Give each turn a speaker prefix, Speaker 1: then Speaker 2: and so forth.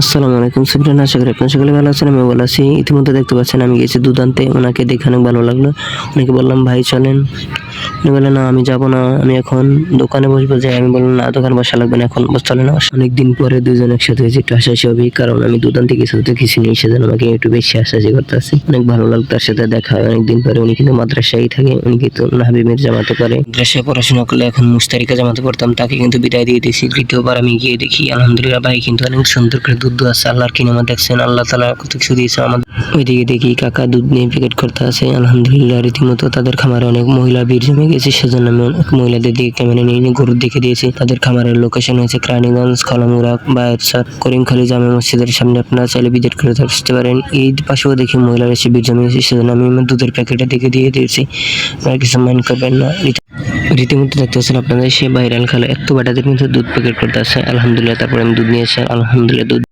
Speaker 1: আসসালামু আলাইকুম সুবহান, আশা করি আপনারা সকলে ভালো আছেন। আমি ভালো আছি। ইতিমধ্যে দেখতে পাচ্ছেন আমি গেছি দুধ আনতে। ওনাকে দেখে অনেক ভালো লাগলো। ওনাকে বললাম ভাই চলেন, উনি বললেন না আমি যাব না, আমি এখন দোকানে বসবো। যাই আমি বললাম না দোকানে বসা লাগবে না, এখন চলে না। অনেকদিন পরে দুজন একসাথে হয়েছে, একটু হাসাহাসি হবে, কারণ আমি দুধ আনতে গেছি তো কিছু নেই, সেজন্য আমাকে একটু বেশি হাসাহাসি করতেছে। অনেক ভালো লাগলো তার সাথে দেখা হয় অনেকদিন পরে। উনি কিন্তু মাদ্রাসায় থাকে, উনি কিন্তু হাবিবের জামাতে পড়ে। মাদ্রাসায় পড়াশোনা করলে এখন মুস্তারিকা জামাতে পড়তাম, তাকে কিন্তু বিদায় দিয়ে দিয়েছি। দ্বিতীয়বার আমি গিয়ে দেখি আলহামদুলিল্লাহ ভাই কিন্তু অনেক সুন্দর করে দুধ আছে। আল্লাহর কি নামা দেখছেন, আল্লাহ তাআলা কত কিছু দিয়েছে আমাদের। ওইদিকে দেখি কাকা দুধ নিয়ে প্যাকেট করতে আছে। আলহামদুলিল্লাহ রীতিমতো তাদের খামারে অনেক মহিলা ভিড় জমে গেছে, সেজন্য আমি অনেক মহিলাদের দিকে ক্যামেরা নিয়ে গরুর দিকে দিয়েছি। তাদের খামারের লোকেশন হয়েছে কেরানীগঞ্জ, কলামুড়া, বায়েরসার, করিমখালী জামে মসজিদের সামনে। আপনারা চাইলে ভিজিট করে আসতে পারেন। এই পাশেও দেখি মহিলারা এসে ভিড় জমে গেছে, সেজন্য আমি আমার দুধের প্যাকেটের দিকে দিয়ে দিয়েছি। আপনারা কিছু মাইন্ড করবেন না। রীতিমতো দেখতে পাচ্ছেন আপনাদের সে ভাইরাল খেলা এত বাটাদের মধ্যে দুধ প্যাকেট করতে আছে। আলহামদুলিল্লাহ তারপরে আমি দুধ নিয়ে এসে আলহামদুলিল্লাহ দুধ